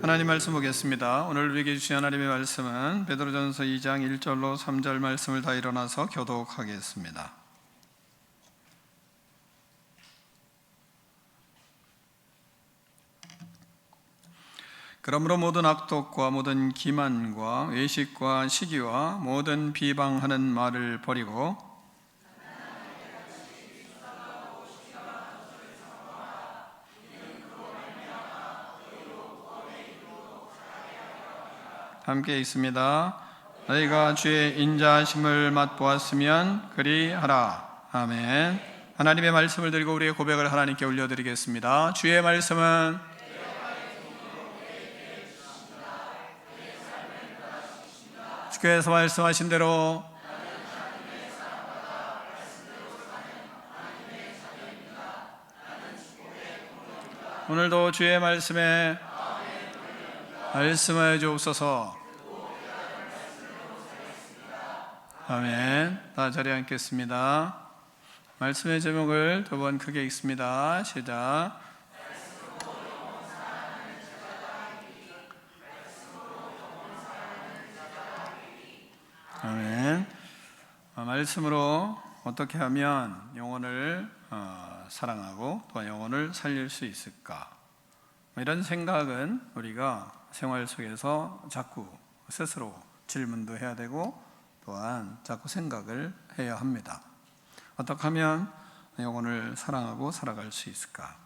하나님 말씀 보겠습니다. 오늘 우리에게 주신 하나님의 말씀은 베드로전서 2장 1절로 3절 말씀을 다 일어나서 교독하겠습니다. 그러므로 모든 악독과 모든 기만과 외식과 시기와 모든 비방하는 말을 버리고 함께 있습니다. 너희가 주의 인자하심을 맛보았으면 그리하라. 아멘. 하나님의 말씀을 들고 우리의 고백을 하나님께 올려드리겠습니다. 주의 말씀은 주께서 말씀하신 대로 오늘도 주의 말씀에 말씀하여 주옵소서. 아멘. 다 자리에 앉겠습니다. 말씀의 제목을 두 번 크게 읽습니다. 시작. 아멘. 말씀으로 어떻게 하면 영혼을 사랑하고 또 영혼을 살릴 수 있을까? 이런 생각은 우리가 생활 속에서 자꾸 스스로 질문도 해야 되고 또한 자꾸 생각을 해야 합니다. 어떻게 하면 영혼을 사랑하고 살아갈 수 있을까?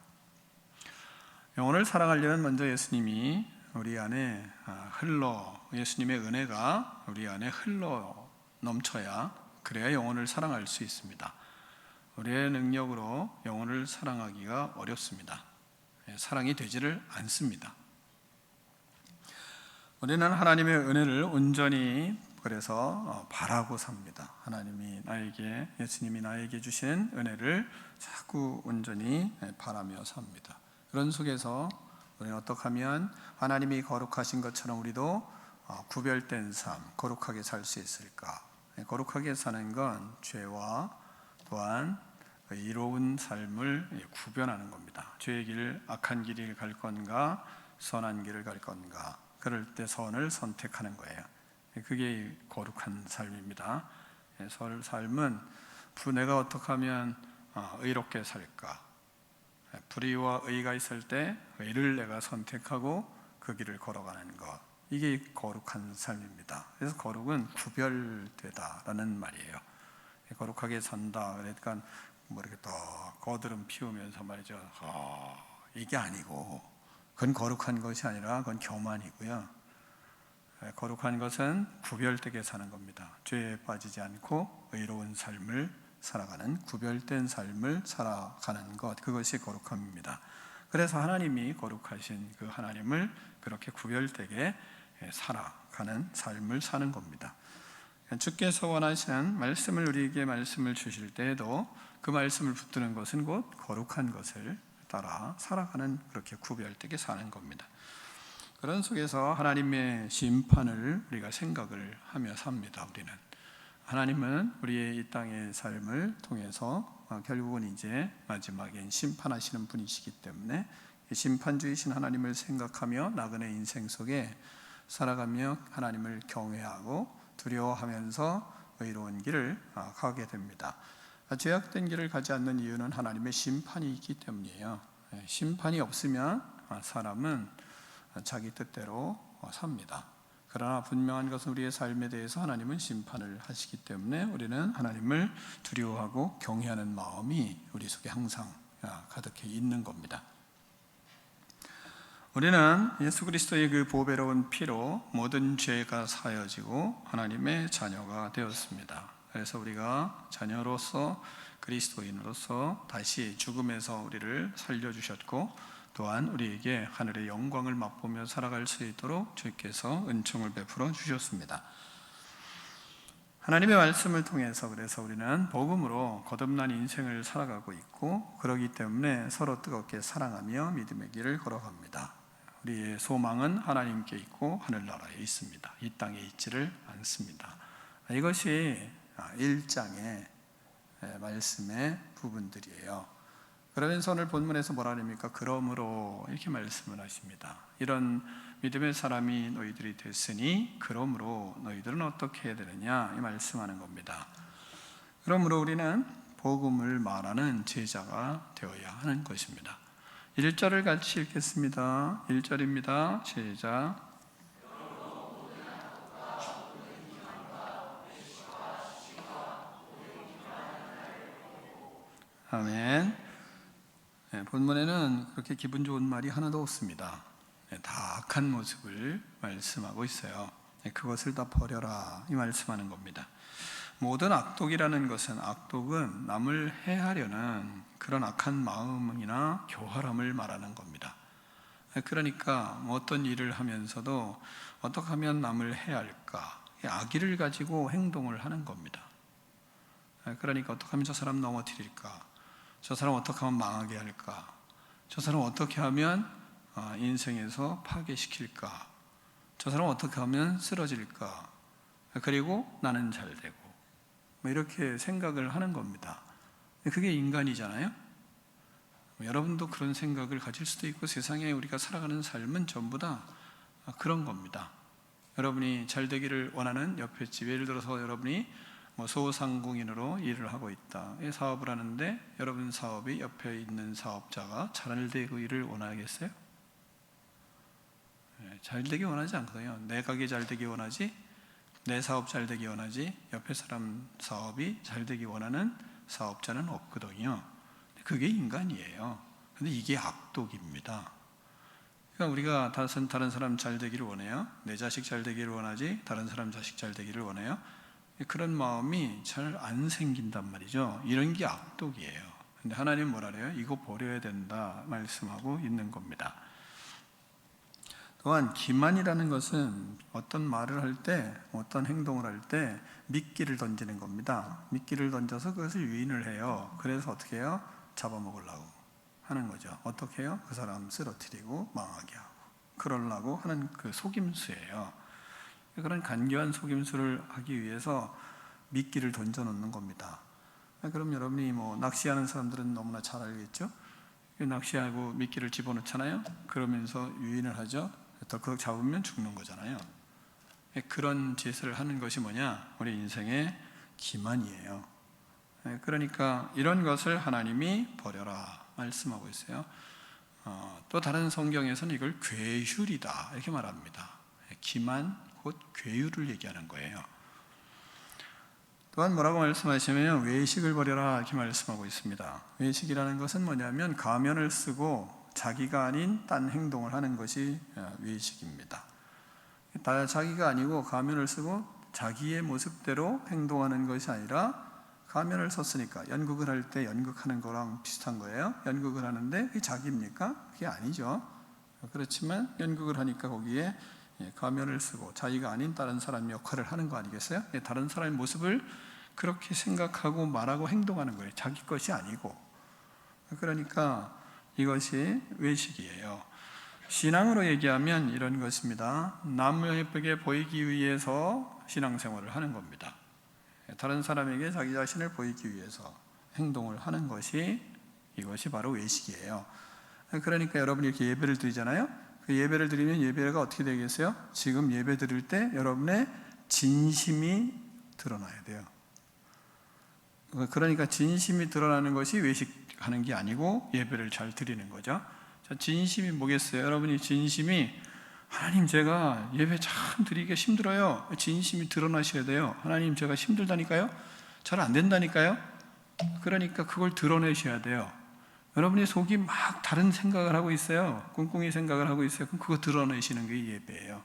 영혼을 사랑하려면 먼저 예수님이 우리 안에 예수님의 은혜가 우리 안에 흘러 넘쳐야 그래야 영혼을 사랑할 수 있습니다. 우리의 능력으로 영혼을 사랑하기가 어렵습니다. 사랑이 되지를 않습니다. 우리는 하나님의 은혜를 온전히 그래서 바라고 삽니다. 예수님이 나에게 주신 은혜를 자꾸 온전히 바라며 삽니다. 그런 속에서 우리는 어떻게 하면 하나님이 거룩하신 것처럼 우리도 구별된 삶, 거룩하게 살 수 있을까? 거룩하게 사는 건 죄와 또한 의로운 삶을 구별하는 겁니다. 죄의 길, 악한 길을 갈 건가, 선한 길을 갈 건가? 그럴 때 선을 선택하는 거예요. 그게 거룩한 삶입니다. 삶은 내가 어떻게 하면 의롭게 살까? 불의와 의가 있을 때 의를 내가 선택하고 그 길을 걸어가는 것. 이게 거룩한 삶입니다. 그래서 거룩은 구별되다라는 말이에요. 거룩하게 산다. 그러니까 이렇게 더 거드름 피우면서 말이죠. 이게 아니고 그건 거룩한 것이 아니라 그건 교만이고요. 거룩한 것은 구별되게 사는 겁니다. 죄에 빠지지 않고 의로운 삶을 살아가는 구별된 삶을 살아가는 것, 그것이 거룩함입니다. 그래서 하나님이 거룩하신 그 하나님을 그렇게 구별되게 살아가는 삶을 사는 겁니다. 주께서 원하시는 말씀을 우리에게 말씀을 주실 때에도 그 말씀을 붙드는 것은 곧 거룩한 것을 따라 살아가는 그렇게 구별되게 사는 겁니다. 그런 속에서 하나님의 심판을 우리가 생각을 하며 삽니다. 우리는 하나님은 우리의 이 땅의 삶을 통해서 결국은 이제 마지막엔 심판하시는 분이시기 때문에 심판주이신 하나님을 생각하며 나그네 인생 속에 살아가며 하나님을 경외하고 두려워하면서 의로운 길을 가게 됩니다. 죄악된 길을 가지 않는 이유는 하나님의 심판이 있기 때문이에요. 심판이 없으면 사람은 자기 뜻대로 삽니다. 그러나 분명한 것은 우리의 삶에 대해서 하나님은 심판을 하시기 때문에 우리는 하나님을 두려워하고 경외하는 마음이 우리 속에 항상 가득해 있는 겁니다. 우리는 예수 그리스도의 그 보배로운 피로 모든 죄가 사여지고 하나님의 자녀가 되었습니다. 그래서 우리가 자녀로서 그리스도인으로서 다시 죽음에서 우리를 살려주셨고 또한 우리에게 하늘의 영광을 맛보며 살아갈 수 있도록 주께서 은총을 베풀어 주셨습니다. 하나님의 말씀을 통해서 그래서 우리는 복음으로 거듭난 인생을 살아가고 있고 그러기 때문에 서로 뜨겁게 사랑하며 믿음의 길을 걸어갑니다. 우리의 소망은 하나님께 있고 하늘나라에 있습니다. 이 땅에 있지를 않습니다. 이것이 1장의 말씀의 부분들이에요. 그러면서 오늘 본문에서 뭐라 합니까? 그러므로 이렇게 말씀을 하십니다. 이런 믿음의 사람이 너희들이 됐으니 그러므로 너희들은 어떻게 해야 되느냐 이 말씀하는 겁니다. 그러므로 우리는 복음을 말하는 제자가 되어야 하는 것입니다. 1절을 같이 읽겠습니다. 1절입니다. 시작. 아멘. 본문에는 그렇게 기분 좋은 말이 하나도 없습니다. 다 악한 모습을 말씀하고 있어요. 그것을 다 버려라 이 말씀하는 겁니다. 모든 악독은 남을 해하려는 그런 악한 마음이나 교활함을 말하는 겁니다. 그러니까 어떤 일을 하면서도 어떻게 하면 남을 해할까, 악의를 가지고 행동을 하는 겁니다. 그러니까 어떻게 하면 저 사람 넘어뜨릴까, 저 사람 어떻게 하면 망하게 할까, 저 사람 어떻게 하면 인생에서 파괴시킬까, 저 사람 어떻게 하면 쓰러질까, 그리고 나는 잘 되고 이렇게 생각을 하는 겁니다. 그게 인간이잖아요. 여러분도 그런 생각을 가질 수도 있고 세상에 우리가 살아가는 삶은 전부 다 그런 겁니다. 여러분이 잘 되기를 원하는 옆에 집, 예를 들어서 여러분이 소상공인으로 일을 하고 있다. 사업을 하는데 여러분 사업이 옆에 있는 사업자가 잘 되기를 원하겠어요? 잘 되기 원하지 않거든요. 내 가게 잘 되기 원하지, 내 사업 잘 되기 원하지, 옆에 사람 사업이 잘 되기 원하는 사업자는 없거든요. 그게 인간이에요. 근데 이게 악독입니다. 그러니까 우리가 다른 사람 잘 되기를 원해요. 내 자식 잘 되기를 원하지, 다른 사람 자식 잘 되기를 원해요. 그런 마음이 잘 안 생긴단 말이죠. 이런 게 악독이에요. 근데 하나님 뭐라 그래요? 이거 버려야 된다 말씀하고 있는 겁니다. 또한 기만이라는 것은 어떤 말을 할 때, 어떤 행동을 할 때 미끼를 던지는 겁니다. 미끼를 던져서 그것을 유인을 해요. 그래서 어떻게 해요? 잡아먹으려고 하는 거죠. 어떻게 해요? 그 사람 쓰러뜨리고 망하게 하고 그러려고 하는 그 속임수예요. 그런 간교한 속임수를 하기 위해서 미끼를 던져놓는 겁니다. 그럼 여러분이 낚시하는 사람들은 너무나 잘 알겠죠? 낚시하고 미끼를 집어넣잖아요. 그러면서 유인을 하죠. 덜컥 잡으면 죽는 거잖아요. 그런 짓을 하는 것이 뭐냐? 우리 인생의 기만이에요. 그러니까 이런 것을 하나님이 버려라 말씀하고 있어요. 또 다른 성경에서는 이걸 괴휼이다 이렇게 말합니다. 기만 곧 괴휼을 얘기하는 거예요. 또한 뭐라고 말씀하시면 외식을 버려라 이렇게 말씀하고 있습니다. 외식이라는 것은 뭐냐면 가면을 쓰고 자기가 아닌 딴 행동을 하는 것이 외식입니다. 자기가 아니고 가면을 쓰고 자기의 모습대로 행동하는 것이 아니라 가면을 썼으니까 연극을 할 때 연극하는 거랑 비슷한 거예요. 연극을 하는데 그게 자기입니까? 그게 아니죠. 그렇지만 연극을 하니까 거기에 가면을 쓰고 자기가 아닌 다른 사람 역할을 하는 거 아니겠어요? 다른 사람의 모습을 그렇게 생각하고 말하고 행동하는 거예요. 자기 것이 아니고. 그러니까 이것이 외식이에요. 신앙으로 얘기하면 이런 것입니다. 남에게 보이기 위해서 신앙생활을 하는 겁니다. 다른 사람에게 자기 자신을 보이기 위해서 행동을 하는 것이 이것이 바로 외식이에요. 그러니까 여러분이 이렇게 예배를 드리잖아요. 그 예배를 드리면 예배가 어떻게 되겠어요? 지금 예배 드릴 때 여러분의 진심이 드러나야 돼요. 그러니까 진심이 드러나는 것이 외식하는 게 아니고 예배를 잘 드리는 거죠. 자, 진심이 뭐겠어요? 여러분이 진심이 하나님 제가 예배 참 드리기가 힘들어요. 진심이 드러나셔야 돼요. 하나님 제가 힘들다니까요? 잘 안 된다니까요? 그러니까 그걸 드러내셔야 돼요. 여러분이 속이 막 다른 생각을 하고 있어요. 꿍꿍이 생각을 하고 있어요. 그럼 그거 드러내시는 게 예배예요.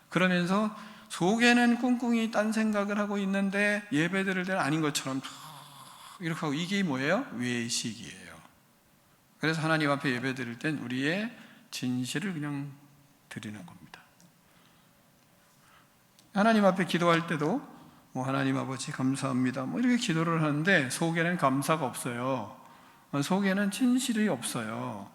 그러면서 속에는 꿍꿍이 딴 생각을 하고 있는데 예배 드릴 때는 아닌 것처럼 이렇게 하고 이게 뭐예요? 외식이에요. 그래서 하나님 앞에 예배 드릴 땐 우리의 진실을 그냥 드리는 겁니다. 하나님 앞에 기도할 때도 하나님 아버지 감사합니다 이렇게 기도를 하는데 속에는 감사가 없어요. 속에는 진실이 없어요.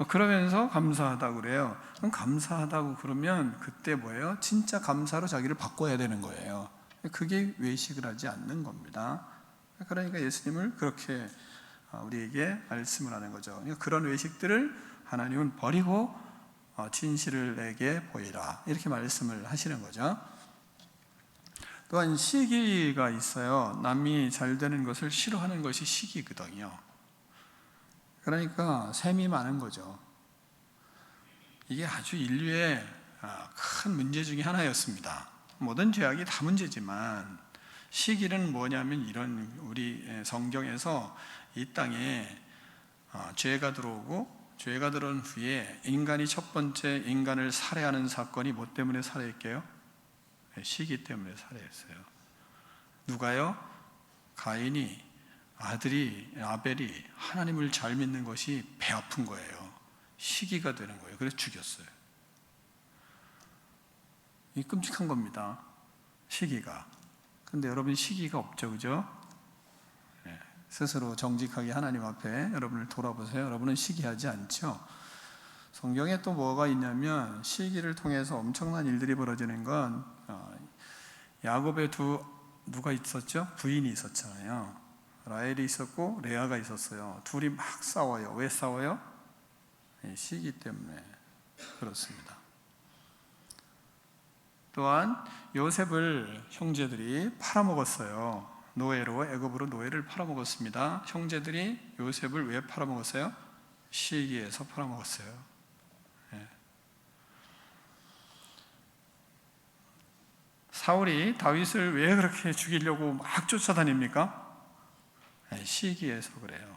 그러면서 감사하다고 그래요. 그럼 감사하다고 그러면 그때 뭐예요? 진짜 감사로 자기를 바꿔야 되는 거예요. 그게 외식을 하지 않는 겁니다. 그러니까 예수님을 그렇게 우리에게 말씀을 하는 거죠. 그러니까 그런 외식들을 하나님은 버리고 진실을 내게 보이라, 이렇게 말씀을 하시는 거죠. 또한 시기가 있어요. 남이 잘 되는 것을 싫어하는 것이 시기거든요. 그러니까 셈이 많은 거죠. 이게 아주 인류의 큰 문제 중에 하나였습니다. 모든 죄악이 다 문제지만 시기는 뭐냐면, 이런 우리 성경에서 이 땅에 죄가 들어오고, 죄가 들어온 후에 인간이 첫 번째 인간을 살해하는 사건이 뭐 때문에 살해했게요? 시기 때문에 살해했어요. 누가요? 가인이, 아들이 아벨이 하나님을 잘 믿는 것이 배 아픈 거예요. 시기가 되는 거예요. 그래서 죽였어요. 이 끔찍한 겁니다. 시기가. 근데 여러분, 시기가 없죠, 그죠? 스스로 정직하게 하나님 앞에 여러분을 돌아보세요. 여러분은 시기하지 않죠? 성경에 또 뭐가 있냐면, 시기를 통해서 엄청난 일들이 벌어지는 건, 야곱의 누가 있었죠? 부인이 있었잖아요. 라헬이 있었고 레아가 있었어요. 둘이 막 싸워요. 왜 싸워요? 시기 때문에 그렇습니다. 또한 요셉을 형제들이 팔아먹었어요. 노예로, 애굽으로 노예를 팔아먹었습니다. 형제들이 요셉을 왜 팔아먹었어요? 시기에서 팔아먹었어요. 사울이 다윗을 왜 그렇게 죽이려고 막 쫓아다닙니까? 시기에서 그래요.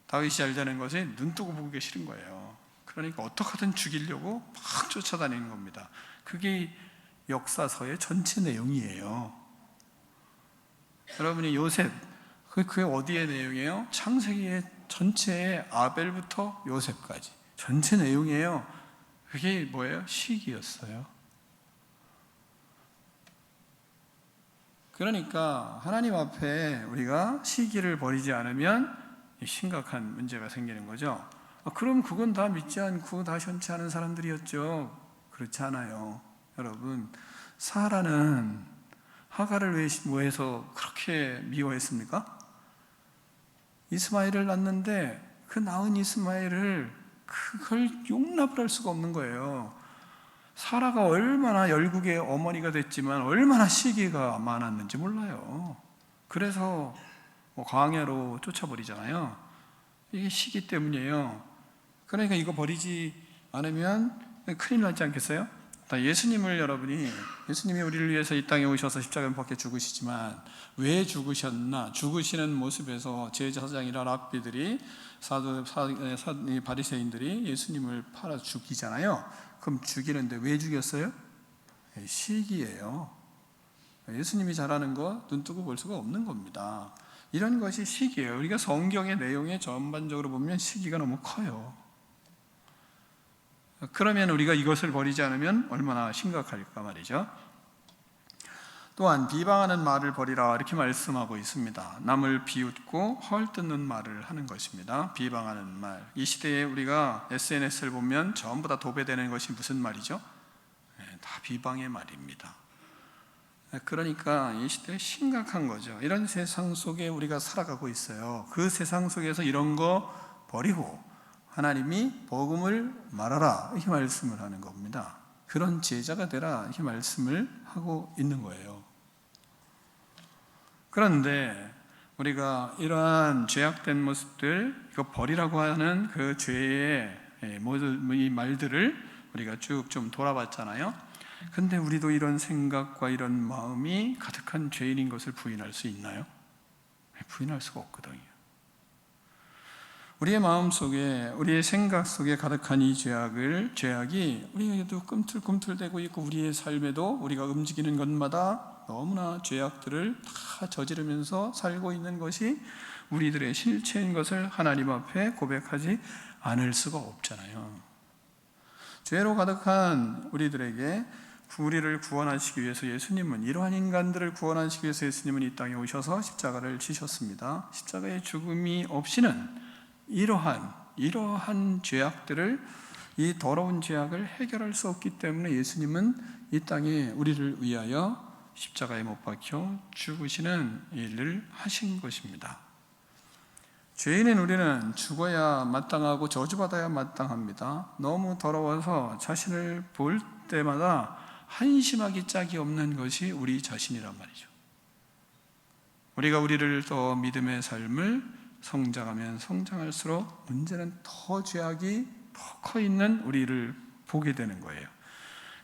다윗이 잘 되는 것에 눈 뜨고 보기 싫은 거예요. 그러니까 어떻게든 죽이려고 막 쫓아다니는 겁니다. 그게 역사서의 전체 내용이에요. 여러분이 요셉, 그게 어디의 내용이에요? 창세기의 전체의 아벨부터 요셉까지 전체 내용이에요. 그게 뭐예요? 시기였어요. 그러니까 하나님 앞에 우리가 시기를 버리지 않으면 심각한 문제가 생기는 거죠. 그럼 그건 다 믿지 않고 다 현치 않은 사람들이었죠. 그렇지 않아요. 여러분, 사라는 하갈을 왜 해서 그렇게 미워했습니까? 이스마엘을 낳는데 그 낳은 이스마엘을 그걸 용납을 할 수가 없는 거예요. 사라가 얼마나 열국의 어머니가 됐지만 얼마나 시기가 많았는지 몰라요. 그래서 광야로 쫓아버리잖아요. 이게 시기 때문이에요. 그러니까 이거 버리지 않으면 큰일 나지 않겠어요? 예수님이 우리를 위해서 이 땅에 오셔서 십자가에 못 박혀 죽으시지만 왜 죽으셨나? 죽으시는 모습에서 제사장이나 랍비들이 바리새인들이 예수님을 팔아 죽이잖아요. 그럼 죽이는데 왜 죽였어요? 시기예요. 예수님이 잘하는 거 눈 뜨고 볼 수가 없는 겁니다. 이런 것이 시기예요. 우리가 성경의 내용에 전반적으로 보면 시기가 너무 커요. 그러면 우리가 이것을 버리지 않으면 얼마나 심각할까 말이죠. 또한 비방하는 말을 버리라, 이렇게 말씀하고 있습니다. 남을 비웃고 헐뜯는 말을 하는 것입니다. 비방하는 말. 이 시대에 우리가 SNS를 보면 전부 다 도배되는 것이 무슨 말이죠? 다 비방의 말입니다. 그러니까 이 시대에 심각한 거죠. 이런 세상 속에 우리가 살아가고 있어요. 그 세상 속에서 이런 거 버리고 하나님이 복음을 말하라, 이렇게 말씀을 하는 겁니다. 그런 제자가 되라, 이렇게 말씀을 하고 있는 거예요. 그런데 우리가 이러한 죄악된 모습들, 이거 버리라고 하는 그 죄의 모든 이 말들을 우리가 쭉 좀 돌아봤잖아요. 근데 우리도 이런 생각과 이런 마음이 가득한 죄인인 것을 부인할 수 있나요? 부인할 수가 없거든요. 우리의 마음 속에, 우리의 생각 속에 가득한 이 죄악이 우리에게도 꿈틀꿈틀대고 있고, 우리의 삶에도 우리가 움직이는 것마다 너무나 죄악들을 다 저지르면서 살고 있는 것이 우리들의 실체인 것을 하나님 앞에 고백하지 않을 수가 없잖아요. 죄로 가득한 우리를 구원하시기 위해서 예수님은, 이러한 인간들을 구원하시기 위해서 예수님은 이 땅에 오셔서 십자가를 지셨습니다. 십자가의 죽음이 없이는 이러한 죄악들을, 이 더러운 죄악을 해결할 수 없기 때문에 예수님은 이 땅에 우리를 위하여 십자가에 못 박혀 죽으시는 일을 하신 것입니다. 죄인인 우리는 죽어야 마땅하고 저주받아야 마땅합니다. 너무 더러워서 자신을 볼 때마다 한심하기 짝이 없는 것이 우리 자신이란 말이죠. 우리가 우리를 더 믿음의 삶을 성장하면 성장할수록 문제는 더 죄악이 더 커 있는 우리를 보게 되는 거예요.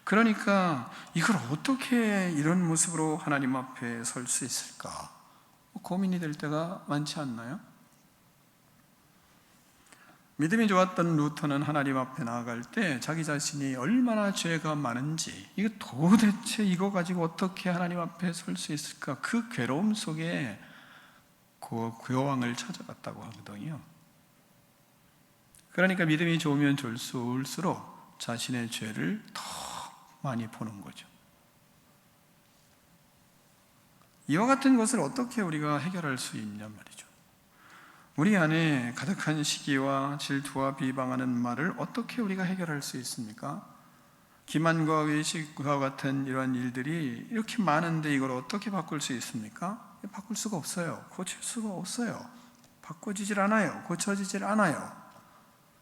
그러니까 이걸 어떻게 이런 모습으로 하나님 앞에 설 수 있을까? 고민이 될 때가 많지 않나요? 믿음이 좋았던 루터는 하나님 앞에 나아갈 때 자기 자신이 얼마나 죄가 많은지, 이거 도대체 이거 가지고 어떻게 하나님 앞에 설 수 있을까? 그 괴로움 속에 그 교황을 찾아갔다고 하거든요. 그러니까 믿음이 좋으면 좋을수록 자신의 죄를 더 많이 보는 거죠. 이와 같은 것을 어떻게 우리가 해결할 수 있냔 말이죠. 우리 안에 가득한 시기와 질투와 비방하는 말을 어떻게 우리가 해결할 수 있습니까? 기만과 외식과 같은 이러한 일들이 이렇게 많은데 이걸 어떻게 바꿀 수 있습니까? 바꿀 수가 없어요. 고칠 수가 없어요. 바꿔지질 않아요. 고쳐지질 않아요.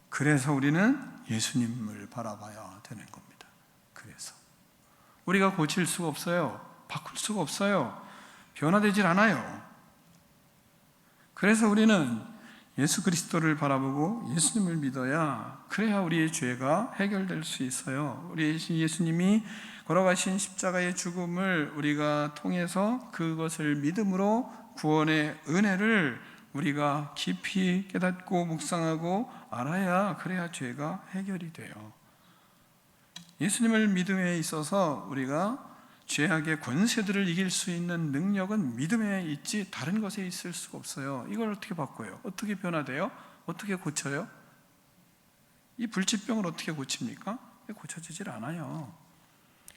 그래서 우리는 예수님을 바라봐야 되는 겁니다. 그래서 우리가 고칠 수가 없어요. 바꿀 수가 없어요. 변화되질 않아요. 그래서 우리는 예수 그리스도를 바라보고 예수님을 믿어야, 그래야 우리의 죄가 해결될 수 있어요. 우리 예수님이 걸어가신 십자가의 죽음을 우리가 통해서 그것을 믿음으로 구원의 은혜를 우리가 깊이 깨닫고 묵상하고 알아야, 그래야 죄가 해결이 돼요. 예수님을 믿음에 있어서 우리가 죄악의 권세들을 이길 수 있는 능력은 믿음에 있지 다른 것에 있을 수가 없어요. 이걸 어떻게 바꿔요? 어떻게 변화돼요? 어떻게 고쳐요? 이 불치병을 어떻게 고칩니까? 고쳐지질 않아요.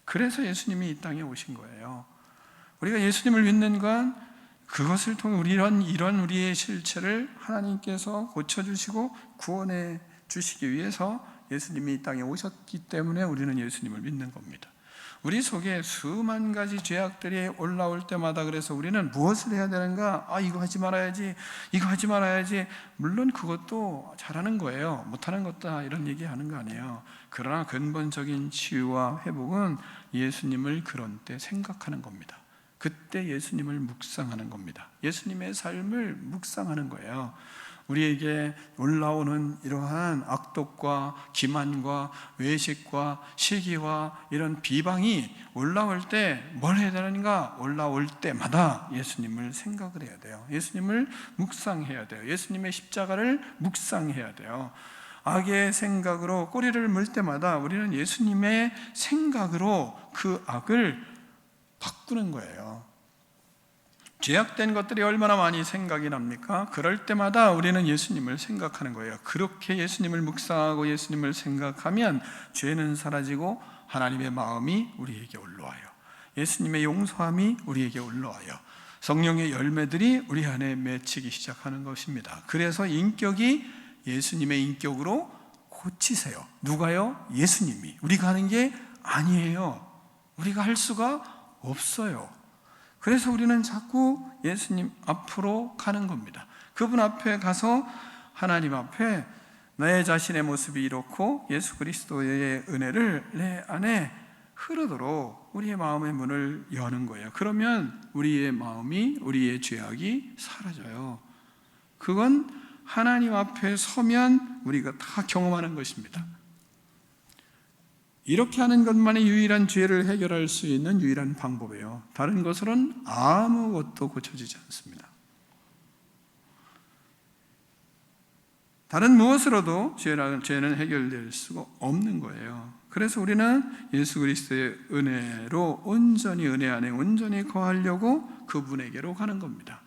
그래서 예수님이 이 땅에 오신 거예요. 우리가 예수님을 믿는 건 그것을 통해 이런 우리의 실체를 하나님께서 고쳐주시고 구원해 주시기 위해서 예수님이 이 땅에 오셨기 때문에 우리는 예수님을 믿는 겁니다. 우리 속에 수만 가지 죄악들이 올라올 때마다 그래서 우리는 무엇을 해야 되는가? 이거 하지 말아야지, 이거 하지 말아야지. 물론 그것도 잘하는 거예요. 못하는 것다 이런 얘기하는 거 아니에요. 그러나 근본적인 치유와 회복은 예수님을 그런 때 생각하는 겁니다. 그때 예수님을 묵상하는 겁니다. 예수님의 삶을 묵상하는 거예요. 우리에게 올라오는 이러한 악독과 기만과 외식과 시기와 이런 비방이 올라올 때 뭘 해야 되는가? 올라올 때마다 예수님을 생각을 해야 돼요. 예수님을 묵상해야 돼요. 예수님의 십자가를 묵상해야 돼요. 악의 생각으로 꼬리를 물 때마다 우리는 예수님의 생각으로 그 악을 바꾸는 거예요. 죄악된 것들이 얼마나 많이 생각이 납니까? 그럴 때마다 우리는 예수님을 생각하는 거예요. 그렇게 예수님을 묵상하고 예수님을 생각하면 죄는 사라지고 하나님의 마음이 우리에게 올라와요. 예수님의 용서함이 우리에게 올라와요. 성령의 열매들이 우리 안에 맺히기 시작하는 것입니다. 그래서 인격이 예수님의 인격으로 고치세요. 누가요? 예수님이. 우리가 하는 게 아니에요. 우리가 할 수가 없어요. 그래서 우리는 자꾸 예수님 앞으로 가는 겁니다. 그분 앞에 가서 하나님 앞에 내 자신의 모습이 이렇고 예수 그리스도의 은혜를 내 안에 흐르도록 우리의 마음의 문을 여는 거예요. 그러면 우리의 마음이, 우리의 죄악이 사라져요. 그건 하나님 앞에 서면 우리가 다 경험하는 것입니다. 이렇게 하는 것만이 유일한 죄를 해결할 수 있는 유일한 방법이에요. 다른 것으로는 아무것도 고쳐지지 않습니다. 다른 무엇으로도 죄는 해결될 수가 없는 거예요. 그래서 우리는 예수 그리스도의 은혜로 온전히 은혜 안에 온전히 거하려고 그분에게로 가는 겁니다.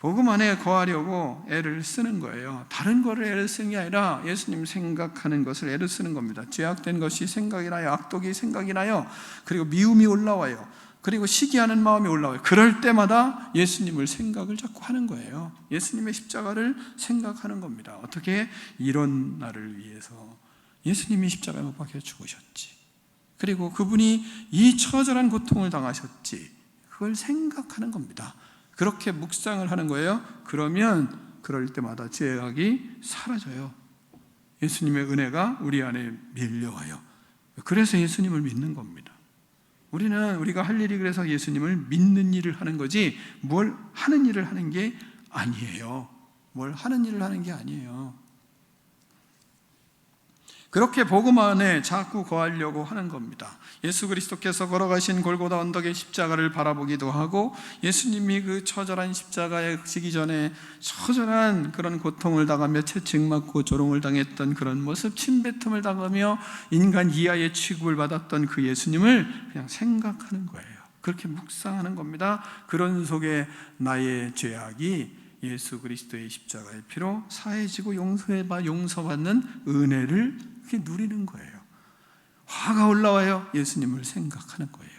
복음 안에 거하려고 애를 쓰는 거예요. 다른 거를 애를 쓰는 게 아니라 예수님 생각하는 것을 애를 쓰는 겁니다. 죄악된 것이 생각이 나요. 악독이 생각이 나요. 그리고 미움이 올라와요. 그리고 시기하는 마음이 올라와요. 그럴 때마다 예수님을 생각을 자꾸 하는 거예요. 예수님의 십자가를 생각하는 겁니다. 어떻게 이런 나를 위해서 예수님이 십자가에 못 박혀 죽으셨지. 그리고 그분이 이 처절한 고통을 당하셨지. 그걸 생각하는 겁니다. 그렇게 묵상을 하는 거예요. 그러면 그럴 때마다 죄악이 사라져요. 예수님의 은혜가 우리 안에 밀려와요. 그래서 예수님을 믿는 겁니다. 우리가 할 일이 그래서 예수님을 믿는 일을 하는 거지 뭘 하는 일을 하는 게 아니에요. 뭘 하는 일을 하는 게 아니에요. 그렇게 복음 안에 자꾸 거하려고 하는 겁니다. 예수 그리스도께서 걸어가신 골고다 언덕의 십자가를 바라보기도 하고, 예수님이 그 처절한 십자가에 지기 전에 처절한 그런 고통을 당하며 채찍 맞고 조롱을 당했던 그런 모습, 침뱉음을 당하며 인간 이하의 취급을 받았던 그 예수님을 그냥 생각하는 거예요. 그렇게 묵상하는 겁니다. 그런 속에 나의 죄악이 예수 그리스도의 십자가의 피로 사해지고 용서받는 은혜를 이렇게 누리는 거예요. 화가 올라와요. 예수님을 생각하는 거예요.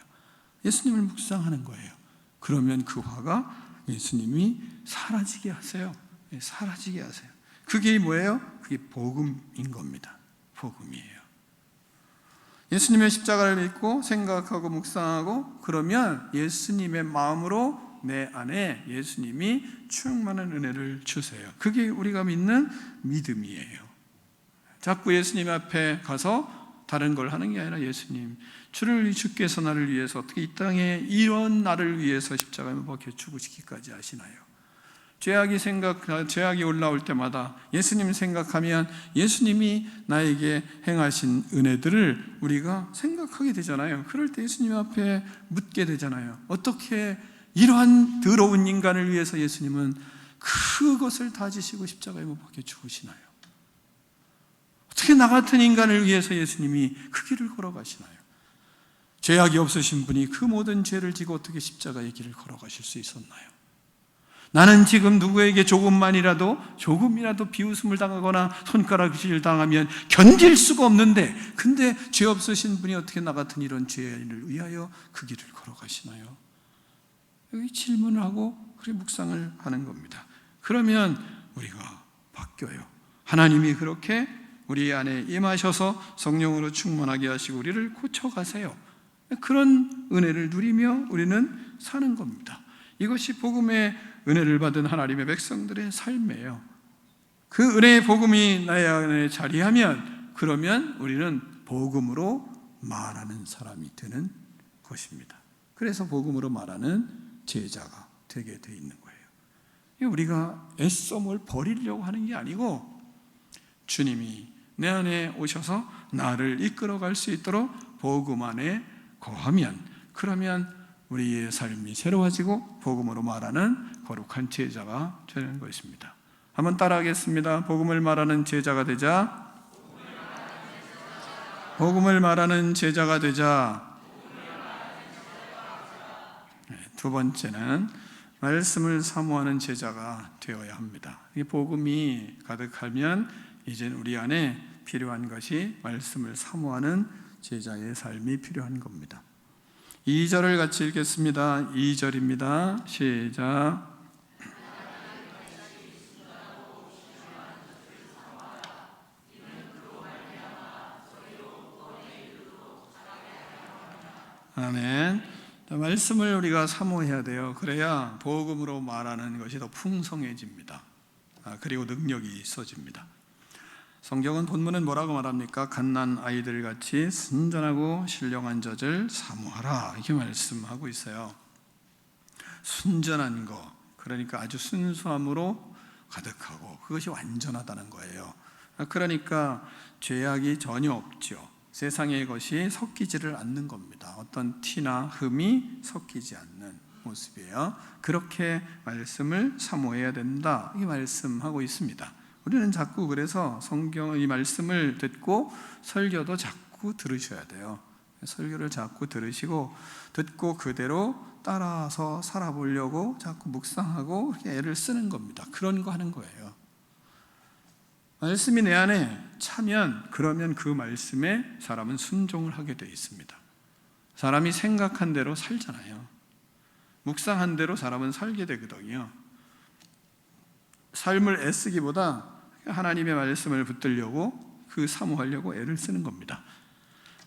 예수님을 묵상하는 거예요. 그러면 그 화가 예수님이 사라지게 하세요. 사라지게 하세요. 그게 뭐예요? 그게 복음인 겁니다. 복음이에요. 예수님의 십자가를 믿고 생각하고 묵상하고 그러면 예수님의 마음으로 내 안에 예수님이 충만한 은혜를 주세요. 그게 우리가 믿는 믿음이에요. 자꾸 예수님 앞에 가서 다른 걸 하는 게 아니라, 예수님, 주께서 나를 위해서 어떻게 이 땅에 이런 나를 위해서 십자가에 못 박혀 죽으시기까지 하시나요? 죄악이 올라올 때마다 예수님 생각하면 예수님이 나에게 행하신 은혜들을 우리가 생각하게 되잖아요. 그럴 때 예수님 앞에 묻게 되잖아요. 어떻게 이러한 더러운 인간을 위해서 예수님은 그것을 다 지시고 십자가에 못 박혀 죽으시나요? 어떻게 나 같은 인간을 위해서 예수님이 그 길을 걸어가시나요? 죄악이 없으신 분이 그 모든 죄를 지고 어떻게 십자가의 길을 걸어가실 수 있었나요? 나는 지금 누구에게 조금이라도 비웃음을 당하거나 손가락질을 당하면 견딜 수가 없는데, 근데 죄 없으신 분이 어떻게 나 같은 이런 죄인을 위하여 그 길을 걸어가시나요? 여기 질문을 하고 그렇게 묵상을 하는 겁니다. 그러면 우리가 바뀌어요. 하나님이 그렇게 우리 안에 임하셔서 성령으로 충만하게 하시고 우리를 고쳐가세요. 그런 은혜를 누리며 우리는 사는 겁니다. 이것이 복음의 은혜를 받은 하나님의 백성들의 삶이에요. 그 은혜의 복음이 나의 안에 자리하면, 그러면 우리는 복음으로 말하는 사람이 되는 것입니다. 그래서 복음으로 말하는 제자가 되게 돼 있는 거예요. 우리가 애써 뭘 버리려고 하는 게 아니고, 주님이 내 안에 오셔서 나를 이끌어갈 수 있도록 복음 안에 거하면, 그러면 우리의 삶이 새로워지고 복음으로 말하는 거룩한 제자가 되는 것입니다. 한번 따라하겠습니다. 복음을 말하는 제자가 되자. 복음을 말하는 제자가 되자. 두 번째는 말씀을 사모하는 제자가 되어야 합니다. 이 복음이 가득하면 이제 우리 안에 필요한 것이 말씀을 사모하는 제자의 삶이 필요한 겁니다. 2절을 같이 읽겠습니다. 2절입니다. 시작. 아멘. 말씀을 우리가 사모해야 돼요. 그래야 복음으로 말하는 것이 더 풍성해집니다. 그리고 능력이 있어집니다. 성경은 본문은 뭐라고 말합니까? 갓난 아이들 같이 순전하고 신령한 젖을 사모하라, 이렇게 말씀하고 있어요. 순전한 거, 그러니까 아주 순수함으로 가득하고 그것이 완전하다는 거예요. 그러니까 죄악이 전혀 없죠. 세상의 것이 섞이지를 않는 겁니다. 어떤 티나 흠이 섞이지 않는 모습이에요. 그렇게 말씀을 사모해야 된다, 이 말씀하고 있습니다. 우리는 자꾸 그래서 성경 이 말씀을 듣고 설교도 자꾸 들으셔야 돼요. 설교를 자꾸 들으시고 듣고 그대로 따라서 살아보려고 자꾸 묵상하고 애를 쓰는 겁니다. 그런 거 하는 거예요. 말씀이 내 안에 차면, 그러면 그 말씀에 사람은 순종을 하게 되어 있습니다. 사람이 생각한 대로 살잖아요. 묵상한 대로 사람은 살게 되거든요. 삶을 애쓰기보다 하나님의 말씀을 붙들려고, 그 사모하려고 애를 쓰는 겁니다.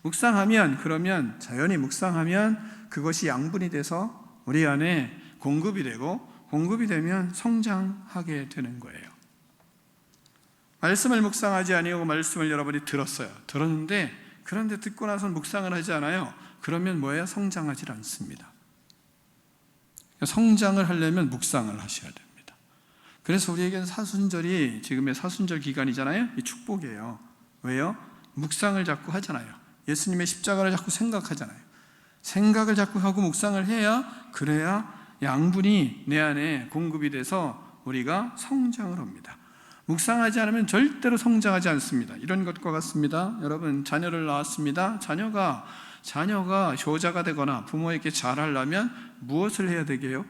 묵상하면, 그러면 자연히 묵상하면 그것이 양분이 돼서 우리 안에 공급이 되고, 공급이 되면 성장하게 되는 거예요. 말씀을 묵상하지 아니하고 말씀을 여러분이 들었어요. 들었는데 그런데 듣고 나서 묵상을 하지 않아요. 그러면 뭐예요? 성장하지 않습니다. 성장을 하려면 묵상을 하셔야 됩니다. 그래서 우리에게는 사순절이 지금의 사순절 기간이잖아요. 이 축복이에요. 왜요? 묵상을 자꾸 하잖아요. 예수님의 십자가를 자꾸 생각하잖아요. 생각을 자꾸 하고 묵상을 해야, 그래야 양분이 내 안에 공급이 돼서 우리가 성장을 합니다. 묵상하지 않으면 절대로 성장하지 않습니다. 이런 것과 같습니다. 여러분, 자녀를 낳았습니다. 자녀가 효자가 되거나 부모에게 잘하려면 무엇을 해야 되게요?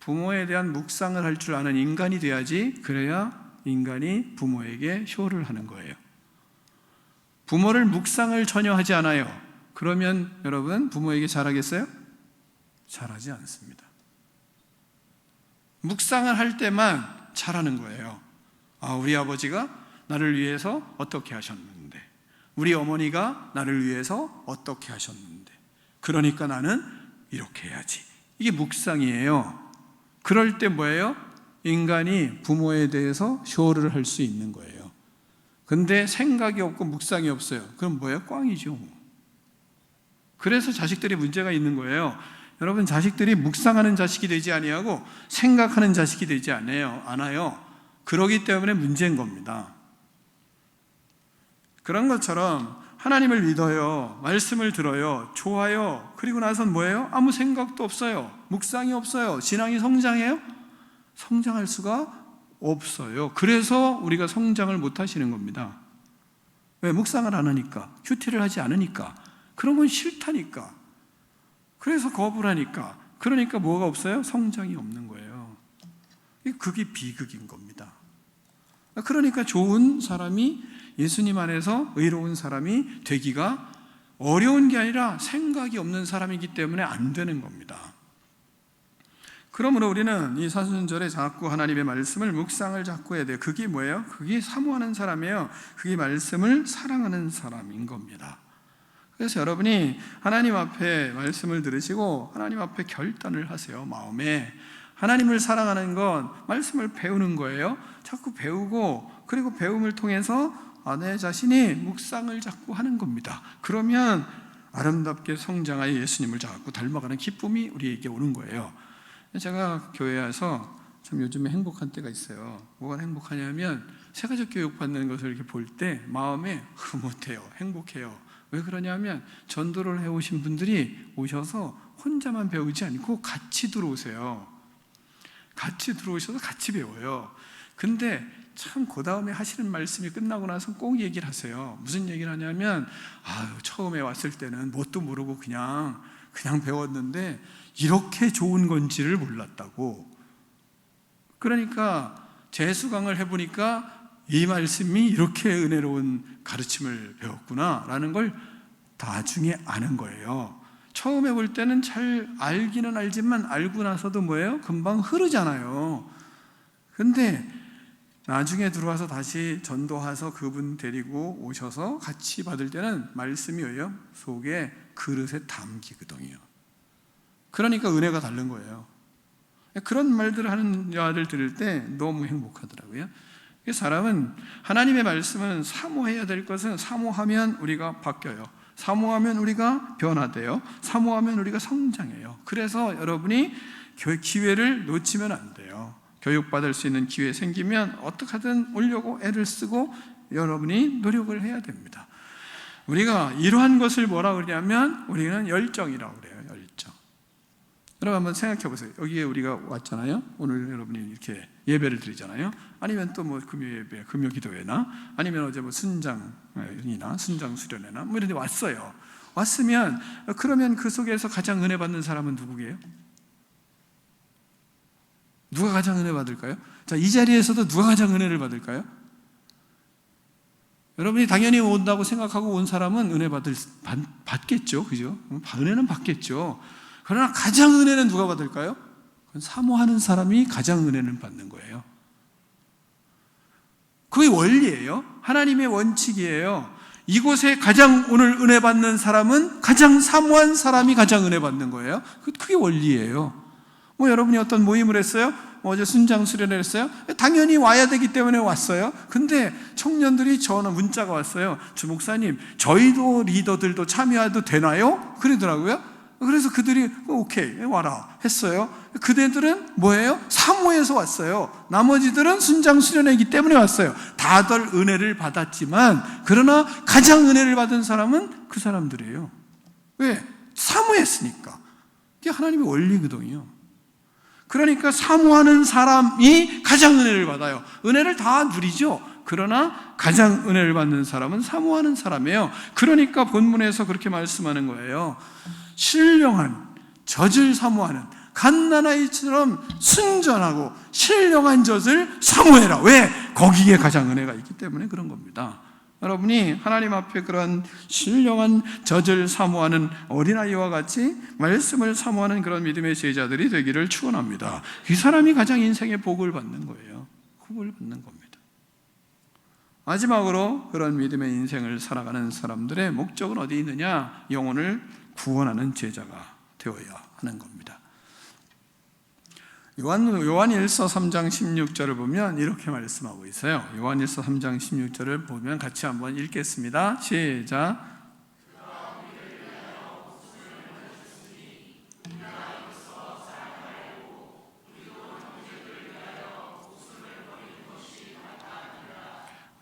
부모에 대한 묵상을 할 줄 아는 인간이 돼야지. 그래야 인간이 부모에게 효를 하는 거예요. 부모를 묵상을 전혀 하지 않아요. 그러면 여러분, 부모에게 잘하겠어요? 잘하지 않습니다. 묵상을 할 때만 잘하는 거예요. 우리 아버지가 나를 위해서 어떻게 하셨는데, 우리 어머니가 나를 위해서 어떻게 하셨는데, 그러니까 나는 이렇게 해야지. 이게 묵상이에요. 그럴 때 뭐예요? 인간이 부모에 대해서 효를 할 수 있는 거예요. 근데 생각이 없고 묵상이 없어요. 그럼 뭐예요? 꽝이죠. 그래서 자식들이 문제가 있는 거예요. 여러분, 자식들이 묵상하는 자식이 되지 아니하고 생각하는 자식이 되지 않아요. 그러기 때문에 문제인 겁니다. 그런 것처럼 하나님을 믿어요. 말씀을 들어요. 좋아요. 그리고 나선 뭐예요? 아무 생각도 없어요. 묵상이 없어요. 신앙이 성장해요? 성장할 수가 없어요. 그래서 우리가 성장을 못 하시는 겁니다. 왜? 묵상을 안 하니까, 큐티를 하지 않으니까, 그런 건 싫다니까, 그래서 거부를 하니까. 그러니까 뭐가 없어요? 성장이 없는 거예요. 그게 비극인 겁니다. 그러니까 좋은 사람이, 예수님 안에서 의로운 사람이 되기가 어려운 게 아니라 생각이 없는 사람이기 때문에 안 되는 겁니다. 그러므로 우리는 이 사순절에 자꾸 하나님의 말씀을 묵상을 자꾸 해야 돼요. 그게 뭐예요? 그게 사모하는 사람이에요. 그게 말씀을 사랑하는 사람인 겁니다. 그래서 여러분이 하나님 앞에 말씀을 들으시고 하나님 앞에 결단을 하세요. 마음에 하나님을 사랑하는 건 말씀을 배우는 거예요. 자꾸 배우고, 그리고 배움을 통해서 내 자신이 묵상을 자꾸 하는 겁니다. 그러면 아름답게 성장하여 예수님을 자꾸 닮아가는 기쁨이 우리에게 오는 거예요. 제가 교회에 와서 참 요즘에 행복한 때가 있어요. 뭐가 행복하냐면 세가족 교육 받는 것을 이렇게 볼 때 마음에 흐뭇해요. 행복해요. 왜 그러냐면 전도를 해오신 분들이 오셔서 혼자만 배우지 않고 같이 들어오세요. 같이 들어오셔서 같이 배워요. 근데 참 그 다음에 하시는 말씀이 끝나고 나서 꼭 얘기를 하세요. 무슨 얘기를 하냐면, 처음에 왔을 때는 뭣도 모르고 그냥 배웠는데 이렇게 좋은 건지를 몰랐다고. 그러니까 재수강을 해보니까 이 말씀이 이렇게 은혜로운 가르침을 배웠구나 라는 걸 나중에 아는 거예요. 처음에 볼 때는 잘 알기는 알지만 알고 나서도 뭐예요? 금방 흐르잖아요. 근데 나중에 들어와서 다시 전도해서 그분 데리고 오셔서 같이 받을 때는 말씀이 왜요? 속에 그릇에 담기거든요. 그러니까 은혜가 다른 거예요. 그런 말들을 하는 여아들 들을 때 너무 행복하더라고요. 사람은 하나님의 말씀은 사모해야 될 것은 사모하면 우리가 바뀌어요. 사모하면 우리가 변화돼요. 사모하면 우리가 성장해요. 그래서 여러분이 기회를 놓치면 안 돼요. 교육받을 수 있는 기회 생기면 어떻게든 오려고 애를 쓰고 여러분이 노력을 해야 됩니다. 우리가 이러한 것을 뭐라 그러냐면 우리는 열정이라고 그래요. 열정. 여러분 한번 생각해 보세요. 여기에 우리가 왔잖아요. 오늘 여러분이 이렇게 예배를 드리잖아요. 아니면 또 뭐 금요 예배, 금요 기도회나 아니면 어제 뭐 순장이나 순장 수련회나 뭐 이런 데 왔어요. 왔으면 그러면 그 속에서 가장 은혜 받는 사람은 누구게요? 누가 가장 은혜 받을까요? 자, 이 자리에서도 누가 가장 은혜를 받을까요? 여러분이 당연히 온다고 생각하고 온 사람은 은혜 받겠죠. 그죠? 은혜는 받겠죠. 그러나 가장 은혜는 누가 받을까요? 그건 사모하는 사람이 가장 은혜를 받는 거예요. 그게 원리예요. 하나님의 원칙이에요. 이곳에 가장 오늘 은혜 받는 사람은 가장 사모한 사람이 가장 은혜 받는 거예요. 그게 원리예요. 여러분이 어떤 모임을 했어요? 어제 순장 수련을 했어요? 당연히 와야 되기 때문에 왔어요. 근데 청년들이 저는 문자가 왔어요. 주 목사님, 저희도 리더들도 참여해도 되나요? 그러더라고요. 그래서 그들이 오케이 와라 했어요. 그대들은 뭐예요? 사모에서 왔어요. 나머지들은 순장 수련회이기 때문에 왔어요. 다들 은혜를 받았지만 그러나 가장 은혜를 받은 사람은 그 사람들이에요. 왜? 사모했으니까. 이게 하나님의 원리거든요. 그러니까 사모하는 사람이 가장 은혜를 받아요. 은혜를 다 누리죠. 그러나 가장 은혜를 받는 사람은 사모하는 사람이에요. 그러니까 본문에서 그렇게 말씀하는 거예요. 신령한 젖을 사모하는 갓난아이처럼 순전하고 신령한 젖을 사모해라. 왜? 거기에 가장 은혜가 있기 때문에 그런 겁니다. 여러분이 하나님 앞에 그런 신령한 젖을 사모하는 어린아이와 같이 말씀을 사모하는 그런 믿음의 제자들이 되기를 축원합니다. 이 사람이 가장 인생의 복을 받는 거예요. 복을 받는 겁니다. 마지막으로 그런 믿음의 인생을 살아가는 사람들의 목적은 어디 있느냐? 영혼을 구원하는 제자가 되어야 하는 겁니다. 요한일서 3장 16절을 보면 이렇게 말씀하고 있어요. 요한일서 3장 16절을 보면 같이 한번 읽겠습니다. 시작.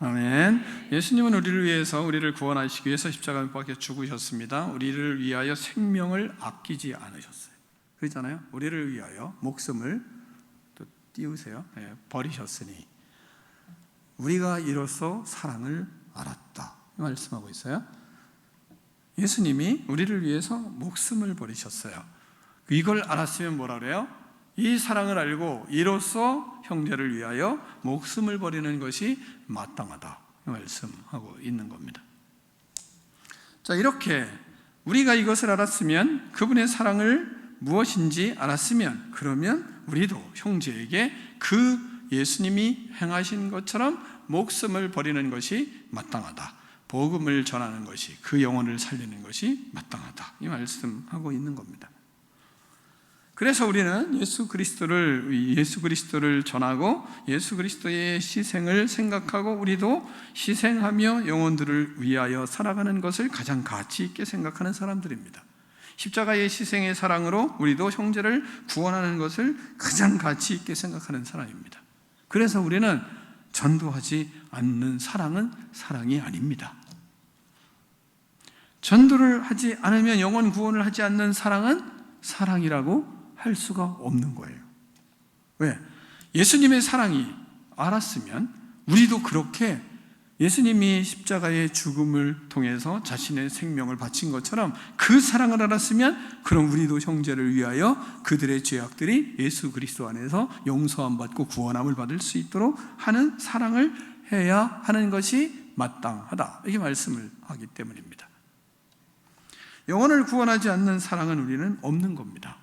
아멘. 예수님은 우리를 위해서, 우리를 구원하시기 위해서 십자가에 못 박혀 죽으셨습니다. 우리를 위하여 생명을 아끼지 않으셨어요. 그렇잖아요. 우리를 위하여 목숨을 또 띄우세요. 버리셨으니 우리가 이로써 사랑을 알았다 말씀하고 있어요. 예수님이 우리를 위해서 목숨을 버리셨어요. 이걸 알았으면 뭐라 그래요? 이 사랑을 알고 이로써 형제를 위하여 목숨을 버리는 것이 마땅하다 말씀하고 있는 겁니다. 자, 이렇게 우리가 이것을 알았으면, 그분의 사랑을 무엇인지 알았으면, 그러면 우리도 형제에게 그 예수님이 행하신 것처럼 목숨을 버리는 것이 마땅하다. 복음을 전하는 것이, 그 영혼을 살리는 것이 마땅하다. 이 말씀하고 있는 겁니다. 그래서 우리는 예수 그리스도를 전하고 예수 그리스도의 희생을 생각하고 우리도 희생하며 영혼들을 위하여 살아가는 것을 가장 가치 있게 생각하는 사람들입니다. 십자가의 희생의 사랑으로 우리도 형제를 구원하는 것을 가장 가치 있게 생각하는 사람입니다. 그래서 우리는 전도하지 않는 사랑은 사랑이 아닙니다. 전도를 하지 않으면, 영혼 구원을 하지 않는 사랑은 사랑이라고 할 수가 없는 거예요. 왜? 예수님의 사랑이 알았으면 우리도 그렇게 예수님이 십자가의 죽음을 통해서 자신의 생명을 바친 것처럼 그 사랑을 알았으면, 그럼 우리도 형제를 위하여 그들의 죄악들이 예수 그리스도 안에서 용서함 받고 구원함을 받을 수 있도록 하는 사랑을 해야 하는 것이 마땅하다. 이게 말씀을 하기 때문입니다. 영혼을 구원하지 않는 사랑은 우리는 없는 겁니다.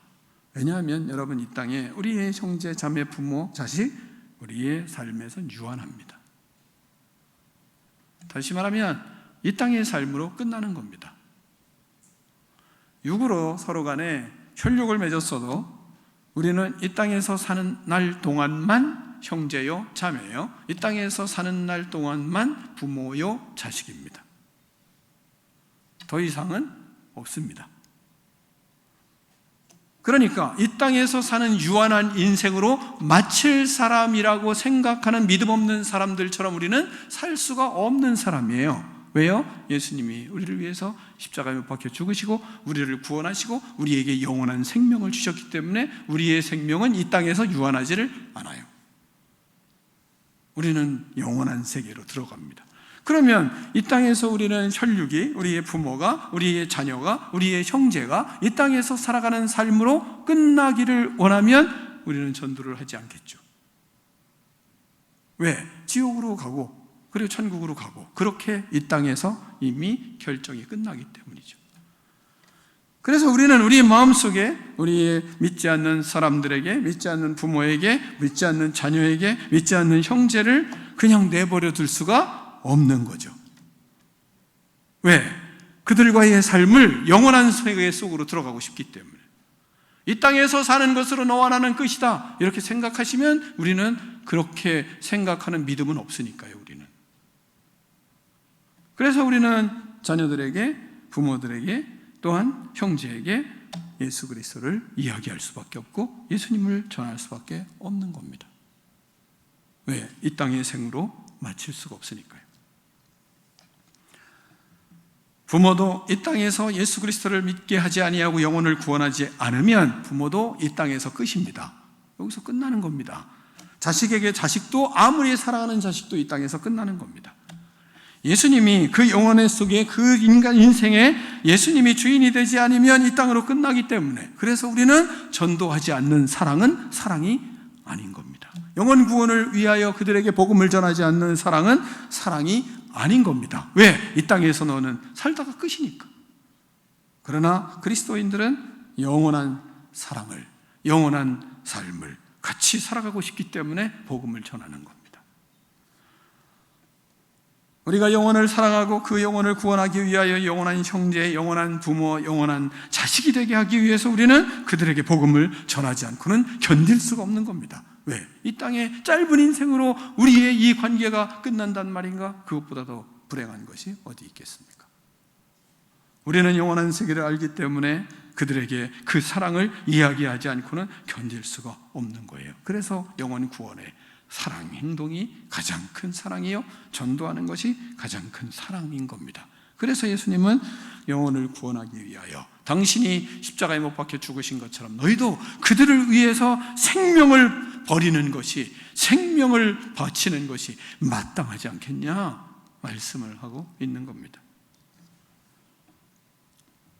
왜냐하면 여러분, 이 땅에 우리의 형제, 자매, 부모, 자식, 우리의 삶에서 유한합니다. 다시 말하면 이 땅의 삶으로 끝나는 겁니다. 육으로 서로 간에 혈육을 맺었어도 우리는 이 땅에서 사는 날 동안만 형제요, 자매요. 이 땅에서 사는 날 동안만 부모요, 자식입니다. 더 이상은 없습니다. 그러니까 이 땅에서 사는 유한한 인생으로 마칠 사람이라고 생각하는 믿음 없는 사람들처럼 우리는 살 수가 없는 사람이에요. 왜요? 예수님이 우리를 위해서 십자가에 못 박혀 죽으시고 우리를 구원하시고 우리에게 영원한 생명을 주셨기 때문에 우리의 생명은 이 땅에서 유한하지를 않아요. 우리는 영원한 세계로 들어갑니다. 그러면 이 땅에서 우리는 혈육이, 우리의 부모가, 우리의 자녀가, 우리의 형제가 이 땅에서 살아가는 삶으로 끝나기를 원하면 우리는 전도를 하지 않겠죠. 왜? 지옥으로 가고 그리고 천국으로 가고, 그렇게 이 땅에서 이미 결정이 끝나기 때문이죠. 그래서 우리는 우리 마음속에 우리의 믿지 않는 사람들에게, 믿지 않는 부모에게, 믿지 않는 자녀에게, 믿지 않는 형제를 그냥 내버려 둘 수가 없는 거죠. 왜? 그들과의 삶을 영원한 세계 속으로 들어가고 싶기 때문에. 이 땅에서 사는 것으로 너와 나는 끝이다, 이렇게 생각하시면 우리는 그렇게 생각하는 믿음은 없으니까요. 우리는. 그래서 우리는 자녀들에게, 부모들에게, 또한 형제에게 예수 그리스도를 이야기할 수밖에 없고 예수님을 전할 수밖에 없는 겁니다. 왜? 이 땅의 생으로 마칠 수가 없으니까요. 부모도 이 땅에서 예수 그리스도를 믿게 하지 아니하고 영혼을 구원하지 않으면 부모도 이 땅에서 끝입니다. 여기서 끝나는 겁니다. 자식에게, 자식도 아무리 사랑하는 자식도 이 땅에서 끝나는 겁니다. 예수님이 그 영혼의 속에, 그 인간 인생에 예수님이 주인이 되지 않으면 이 땅으로 끝나기 때문에, 그래서 우리는 전도하지 않는 사랑은 사랑이 아닌 겁니다. 영혼 구원을 위하여 그들에게 복음을 전하지 않는 사랑은 사랑이 아닌 겁니다. 왜? 이 땅에서 너는 살다가 끝이니까. 그러나 그리스도인들은 영원한 사랑을, 영원한 삶을 같이 살아가고 싶기 때문에 복음을 전하는 겁니다. 우리가 영혼을 사랑하고 그 영혼을 구원하기 위하여 영원한 형제, 영원한 부모, 영원한 자식이 되게 하기 위해서 우리는 그들에게 복음을 전하지 않고는 견딜 수가 없는 겁니다. 왜? 이 땅의 짧은 인생으로 우리의 이 관계가 끝난단 말인가? 그것보다 더 불행한 것이 어디 있겠습니까? 우리는 영원한 세계를 알기 때문에 그들에게 그 사랑을 이야기하지 않고는 견딜 수가 없는 거예요. 그래서 영혼 구원의 사랑 행동이 가장 큰 사랑이요, 전도하는 것이 가장 큰 사랑인 겁니다. 그래서 예수님은 영혼을 구원하기 위하여 당신이 십자가에 못 박혀 죽으신 것처럼 너희도 그들을 위해서 생명을 버리는 것이, 생명을 바치는 것이 마땅하지 않겠냐 말씀을 하고 있는 겁니다.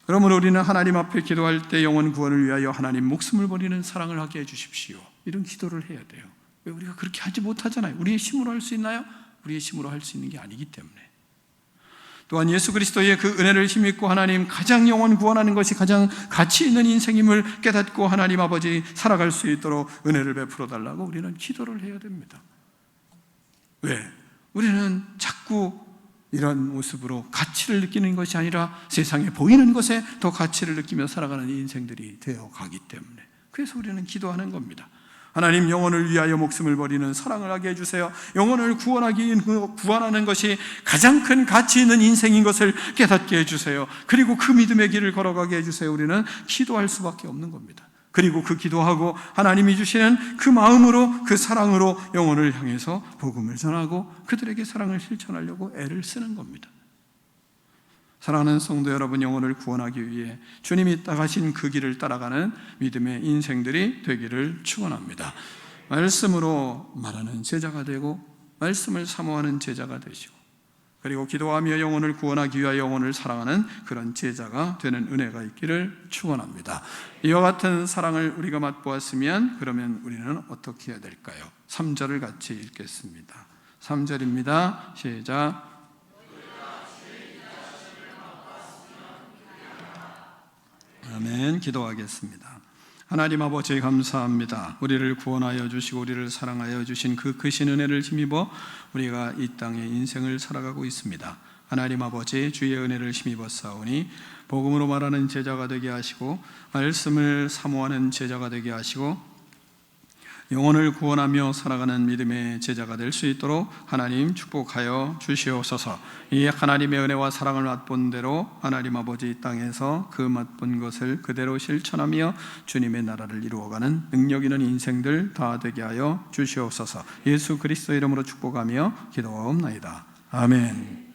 그러므로 우리는 하나님 앞에 기도할 때 영혼 구원을 위하여 하나님 목숨을 버리는 사랑을 하게 해주십시오, 이런 기도를 해야 돼요. 왜? 우리가 그렇게 하지 못하잖아요. 우리의 힘으로 할 수 있나요? 우리의 힘으로 할 수 있는 게 아니기 때문에. 또한 예수 그리스도의 그 은혜를 힘입고 하나님 가장 영혼 구원하는 것이 가장 가치 있는 인생임을 깨닫고 하나님 아버지 살아갈 수 있도록 은혜를 베풀어 달라고 우리는 기도를 해야 됩니다. 왜? 우리는 자꾸 이런 모습으로 가치를 느끼는 것이 아니라 세상에 보이는 것에 더 가치를 느끼며 살아가는 인생들이 되어 가기 때문에, 그래서 우리는 기도하는 겁니다. 하나님, 영혼을 위하여 목숨을 버리는 사랑을 하게 해주세요. 영혼을 구원하는 것이 가장 큰 가치 있는 인생인 것을 깨닫게 해주세요. 그리고 그 믿음의 길을 걸어가게 해주세요. 우리는 기도할 수밖에 없는 겁니다. 그리고 그 기도하고 하나님이 주시는 그 마음으로, 그 사랑으로 영혼을 향해서 복음을 전하고 그들에게 사랑을 실천하려고 애를 쓰는 겁니다. 사랑하는 성도 여러분, 영혼을 구원하기 위해 주님이 따가신 그 길을 따라가는 믿음의 인생들이 되기를 축원합니다. 말씀으로 말하는 제자가 되고 말씀을 사모하는 제자가 되시고, 그리고 기도하며 영혼을 구원하기 위하여 영혼을 사랑하는 그런 제자가 되는 은혜가 있기를 축원합니다. 이와 같은 사랑을 우리가 맛보았으면 그러면 우리는 어떻게 해야 될까요? 3절을 같이 읽겠습니다. 3절입니다. 시작. 아멘. 기도하겠습니다. 하나님 아버지, 감사합니다. 우리를 구원하여 주시고 우리를 사랑하여 주신 그 크신 은혜를 힘입어 우리가 이 땅의 인생을 살아가고 있습니다. 하나님 아버지, 주의 은혜를 힘입어 싸우니 복음으로 말하는 제자가 되게 하시고 말씀을 사모하는 제자가 되게 하시고 영혼을 구원하며 살아가는 믿음의 제자가 될 수 있도록 하나님 축복하여 주시옵소서. 이 하나님의 은혜와 사랑을 맛본 대로 하나님 아버지 이 땅에서 그 맛본 것을 그대로 실천하며 주님의 나라를 이루어가는 능력 있는 인생들 다 되게 하여 주시옵소서. 예수 그리스도 이름으로 축복하며 기도하옵나이다. 아멘.